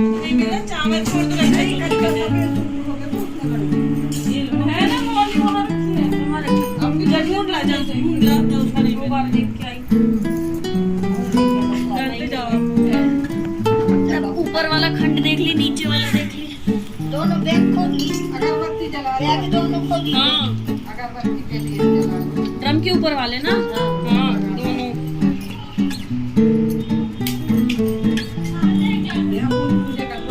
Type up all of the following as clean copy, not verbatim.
नहीं मेरा चावल छोड़ दो ऐसे ही कर है ना मौली वहां रखी है तुम्हारे अब भी ढूंढ ला जा ढूंढ ला मैं उसका नहीं बार देख के आई करते जाओ अब ऊपर वाला खंड देख ली, नीचे वाला देख ली, दोनों बैग खोली, अगरबत्ती जला रहे बैग दोनों खोली। हाँ अगरबत्ती के लिए जला रहे ड्रम के ऊपर वाले ना हाँ दोनों पूजा कर दो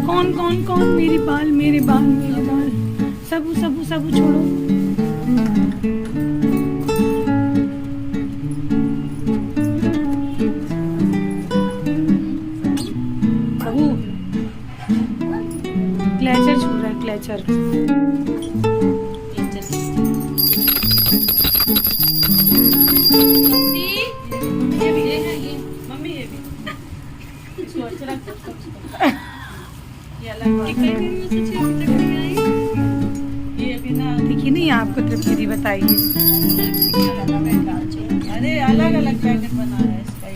कौन कौन कौन मेरे बाल मेरे बाल मेरे बाल सबू सबू सबू छोड़ो सबू क्लैचर छू रहा है क्लैचर देखिए नहीं आपको तृप्ति बताइए अरे अलग अलग पैकेट बना रहा है इसका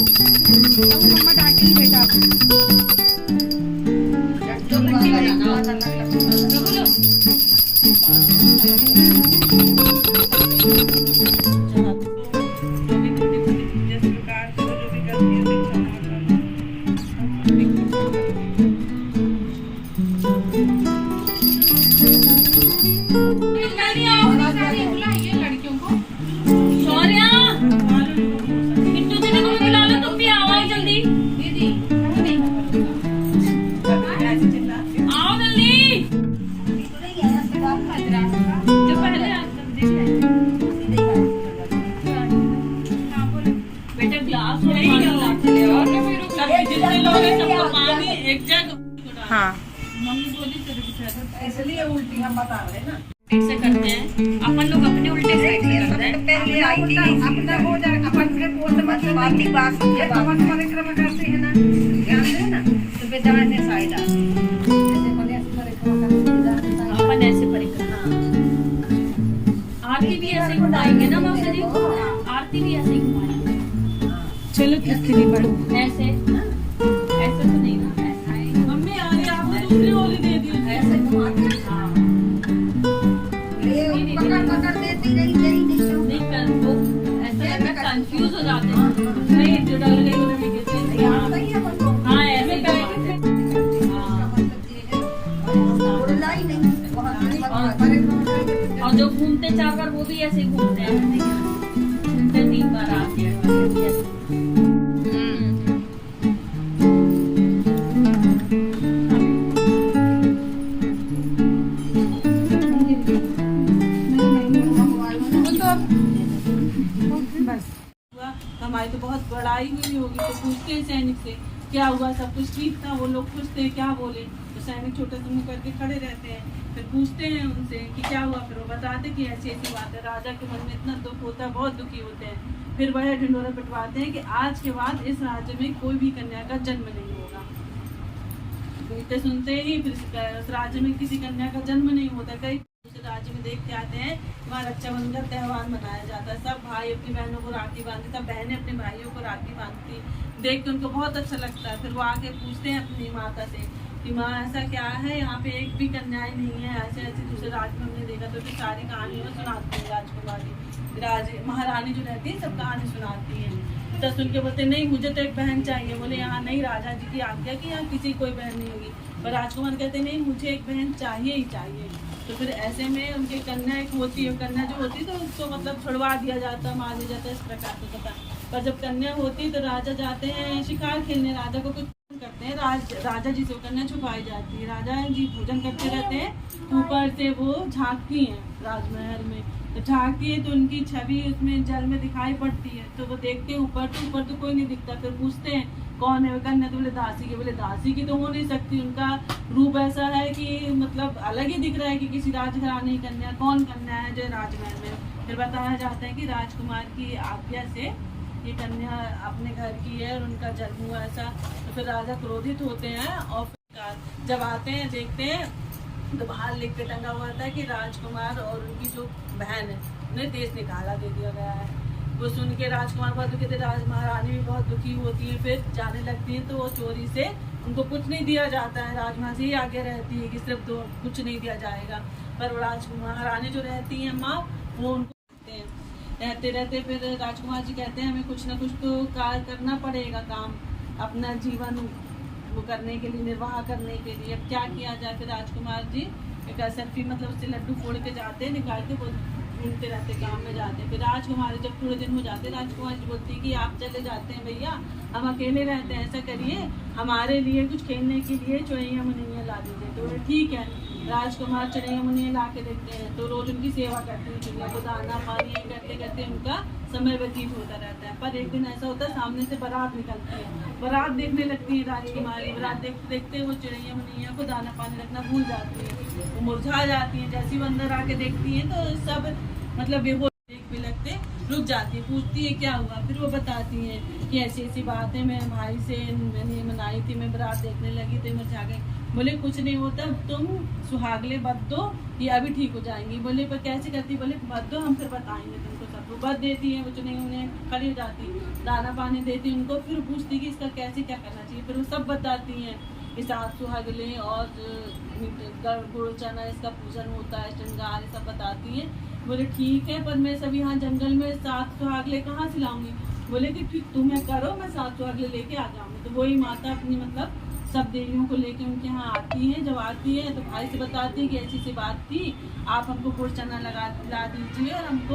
मम्मा डांटेगी बेटा हाँ मम्मी बोली इसलिए उल्टी हम बता रहे हैं ना ऐसे करते हैं अपन लोग अपने उल्टे साइड से करते हैं। पहले अपना हो जाए अपन फिर बोलते मत बाकी बात ये अपन परिक्रमा करते हैं ना ध्यान दे ना तो फिर दाहिने साइड आते हैं जैसे परिक्रमा करते हैं अपन ऐसे परिक्रमा आरती भी ऐसे घुमाएंगे ना मौसी जी, आरती भी ऐसे ही घुमाएंगे। चलो किसकी बढ़ो ऐसे ऐसे तो नहीं ना, ऐसा है मम्मी आ रही आपने दूसरी वाली दे दी ऐसे घुमाते हैं हाँ पकड़ देती नहीं नहीं कर वो ऐसे कंफ्यूज हो जाते हैं नहीं जो डाल गए उन्होंने कैसे आता ही है अपन को हाँ ऐसे करेंगे और जो घूमते चाकर वो भी ऐसे घूमते हैं, घूमते 3 बार आते हैं। हमारी तो बहुत बड़ाई हुई होगी। तो पूछते हैं सैनिक से क्या हुआ, सब कुछ ठीक था? वो लोग पूछते हैं क्या बोले, तो सैनिक छोटा सा मुंह करके खड़े रहते हैं। फिर पूछते हैं उनसे कि क्या हुआ, फिर वो बताते कि ऐसी ऐसी बात है। राजा के मन में इतना दुख होता है, बहुत दुखी होते हैं। फिर वह ढिंडोरा पिटवाते हैं कि आज के बाद इस राज्य में कोई भी कन्या का जन्म नहीं होगा। इतने सुनते ही फिर उस राज्य में किसी कन्या का जन्म नहीं होता। कई दूसरे राज्य में देख के आते हैं, वहाँ रक्षाबंधन का त्योहार मनाया जाता है। सब भाई अपनी बहनों को राखी बांधते, सब बहनें अपने भाइयों को राखी बांधती। देख के उनको बहुत अच्छा लगता है। फिर वो आके पूछते हैं अपनी माता से कि माँ ऐसा क्या है, यहाँ पे एक भी कन्याएं नहीं है, ऐसे ऐसे दूसरे राज्य में हमने देखा। तो फिर सारी कहानियाँ सुनाती है राजकुमारी, महारानी जो रहती है सब कहानी सुनाती है। तो सुन के बोलते नहीं मुझे तो एक बहन चाहिए। बोले यहाँ नहीं, राजा जी की आज्ञा कि यहाँ किसी कोई बहन नहीं होगी। पर राजकुमार कहते नहीं मुझे एक बहन चाहिए ही चाहिए। तो फिर ऐसे में उनकी कन्या एक होती है, कन्या जो होती है तो उसको मतलब छुड़वा दिया जाता, मार दिया जाता है, इस प्रकार से पता। पर जब कन्या होती तो राजा जाते हैं शिकार खेलने, राजा को कुछ करते हैं, राजा जी से वो कन्या छुपाई जाती है। राजा जी भोजन करते रहते हैं, ऊपर से वो झांकती हैं राजमहल में। तो झांकती है तो उनकी छवि उसमें जल में दिखाई पड़ती है। तो वो देखते हैं ऊपर तो कोई नहीं दिखता। फिर पूछते हैं कौन है वो कन्या, तो बोले दासी की। बोले दासी की तो हो नहीं सकती, उनका रूप ऐसा है कि मतलब अलग ही दिख रहा है कि किसी राजघराने की कन्या। कौन कन्या है जो राजमहल में? फिर बताया जाता है कि राजकुमार की आज्ञा से ये कन्या अपने घर की है और उनका जन्म हुआ ऐसा। तो फिर राजा क्रोधित होते हैं और फिर जब आते हैं देखते हैं तो बाहर लिख के टंगा हुआ था कि राजकुमार और उनकी जो बहन है उन्हें देश निकाला दे दिया गया है। वो सुन के राजकुमार बहुत दुखी थे, महारानी भी बहुत दुखी होती है। फिर जाने लगती है तो वो चोरी से उनको कुछ नहीं दिया जाता है, राजकुमार से ही आगे रहती है कि सिर्फ दो कुछ नहीं दिया जाएगा। पर महारानी जो रहती है माँ, वो उनको रहते रहते फिर राजकुमार जी कहते हैं हमें कुछ ना कुछ तो कार्य करना पड़ेगा, काम अपना जीवन वो करने के लिए, निर्वाह करने के लिए। अब क्या किया जाए? फिर राजकुमार जी एक असरफी मतलब उससे लड्डू फोड़ के जाते हैं, निकाल के वो ढूंढते रहते, काम में जाते हैं। फिर राजकुमारी जब थोड़े दिन हो जाते, राजकुमार जी बोलती है कि आप चले जाते हैं भैया, हम अकेले रहते हैं, ऐसा करिए हमारे लिए कुछ खेलने के लिए चुनैया मुनैया ला दीजिए। तो ठीक है, राजकुमार चुनैया मुनैया ला के देते हैं। तो रोज उनकी सेवा करते हैं, चिड़िया को दाना पानी करते करते उनका समय व्यतीत होता रहता है। पर एक दिन ऐसा होता है सामने से बारात निकलती है, बारात देखने लगती है राजकुमारी। बारात देखते देखते वो चिड़ैया मुनैया को दाना पानी रखना भूल जाती है, वो मुरझा जाती है। जैसे वो अंदर आके देखती है तो सब मतलब बेहोश भी लगते, रुक जाती है, पूछती है क्या हुआ। फिर वो बताती है कि ऐसी ऐसी बात है, मैं भाई से मैंने मनाई थी, मैं बारात देखने लगी तो मुरझा गई। बोले कुछ नहीं होता, तुम सुहागले बद दो, ये अभी ठीक हो जाएंगी। बोले पर कैसे करती? बोले बद दो, हम फिर बताएंगे तुमको सब। वो बद देती है, वो जो नहीं उन्हें खड़ी हो जाती, दाना पानी देती उनको। फिर पूछती कि इसका कैसे क्या करना चाहिए। फिर वो सब बताती हैं कि 7 सुहागले और गुड़ चना इसका पूजन होता है, श्रृंगार ये सब बताती हैं। बोले ठीक है, पर मैं सब यहाँ जंगल में 7 सुहागले कहाँ से लाऊंगी? बोले कि ठीक तुम्हें करो, मैं 7 सुहागले लेके आ जाऊंगी। तो वही माता अपनी मतलब सब देवियों को लेके उनके यहाँ आती है। जब आती है तो भाई से बताती है कि ऐसी सी बात थी, आप हमको गुड़ चना ला दीजिए और हमको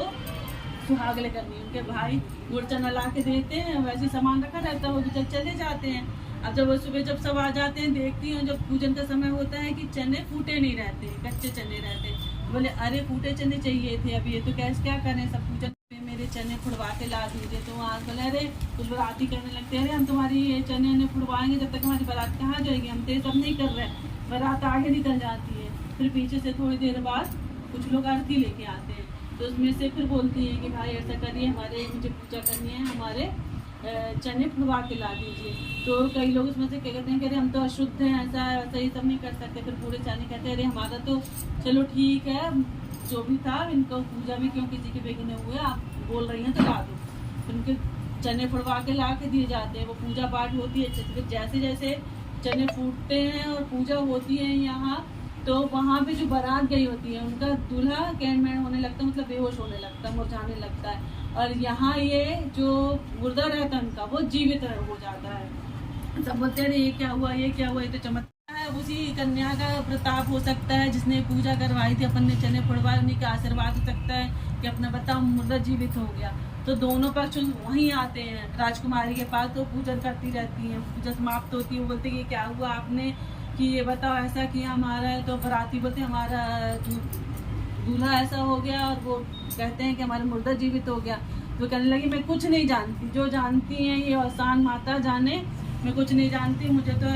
सुहागले करनी है। उनके भाई गुड़ चना ला के देते हैं, वैसे सामान रखा रहता है, वो तो चले जाते हैं। अब जब वो सुबह जब सब आ जाते हैं, देखती हैं जब पूजन का समय होता है कि चने फूटे नहीं रहते, कच्चे चने रहते। बोले अरे फूटे चने चाहिए थे अभी, ये तो कैसे क्या करें, सब पूजन में मेरे चने फुड़वा के ला दीजिए। तो वहाँ बोले अरे कुछ बाराती करने लगते हैं, अरे हम तुम्हारी ये चने फुड़वाएंगे जब तक हमारी बारात कहाँ जाएगी, हम तो ये सब नहीं कर रहे। बारात आगे निकल जाती है। फिर पीछे से थोड़ी देर बाद कुछ लोग आरती लेके आते हैं, तो उसमें से फिर बोलती है कि भाई ऐसा करिए, हमारे मुझे पूजा करनी है, हमारे चने फुड़वा के ला दीजिए। तो कई लोग उसमें से क्या कहते हैं कि अरे हम तो अशुद्ध हैं, ऐसा ऐसा ये सब नहीं कर सकते। फिर पूरे चने कहते हैं अरे हमारा तो चलो ठीक है, जो भी था इनको पूजा भी क्यों किसी के बेगने हुए, आप बोल रही हैं तो ला दो। फिर उनके चने फुड़वा के ला के दिए जाते हैं। वो पूजा पाठ होती है, फिर जैसे जैसे चने फूटते हैं और पूजा होती है यहाँ, तो वहाँ पे जो बारात गई होती है उनका दूल्हा कैंडमैन होने लगता है, मतलब बेहोश होने लगता है, मुरझाने लगता है। और यहाँ ये जो मुर्दा रहता है उनका, वो जीवित हो जाता है। सब बोलते हैं ये क्या हुआ, ये क्या हुआ, ये तो चमत्कार है, उसी कन्या का प्रताप हो सकता है जिसने पूजा करवाई थी, अपन ने चने फुड़वाए, उन्हीं का आशीर्वाद हो सकता है कि अपना बताओ मुर्दा जीवित हो गया। तो दोनों पक्ष वहीं आते हैं राजकुमारी के पास, तो पूजन करती रहती हैं। पूजा समाप्त होती है, वो बोलते कि क्या हुआ आपने, कि ये बताओ ऐसा किया हमारा है। तो बराती बोलते हमारा दूल्हा ऐसा हो गया, और वो कहते हैं कि हमारा मुर्दा जीवित हो गया। तो कहने लगी मैं कुछ नहीं जानती, जो जानती हैं ये आसान माता जाने, मैं कुछ नहीं जानती, मुझे तो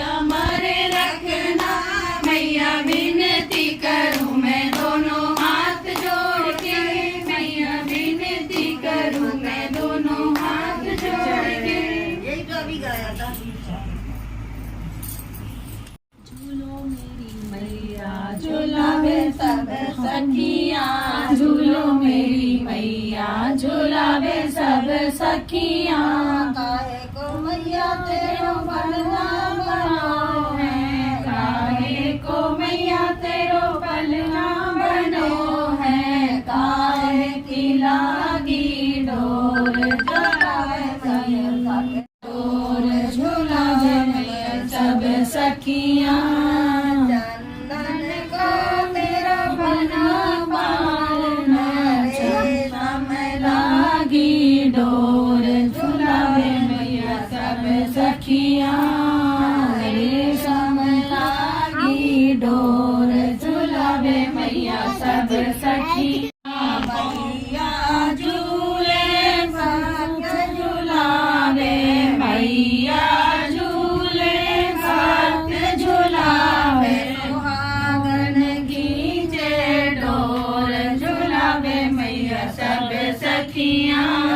अमर रखना मैया, विनती करूं मैं दोनों हाथ जोड़ के, मैया विनती करूं मैं दोनों हाथ जोड़ के। यही तो अभी गाया था। झूलो मेरी मैया झूलावे सब सखियाँ, झूलो मेरी मैया झूलावे सब सखियाँ। काहे को मैया तेरो बनना बनो है, काहे को मैया तेरो पलना बनो है, काहे की लागी डोर झुलावे सब, डोर झुलावे मैया सब सखियाँ। चंदन को तेरा बना पालना छम लागी डोर झुलावे मैया सब सखियाँ, रेशम लागी डोर झुलावे मैया सब सखियाँ। मैया झूले भक्त झुलावे, मैया झूले भक्त झुलावे, सुहागन गीजे डोर झुलावे मैया सब सखियाँ।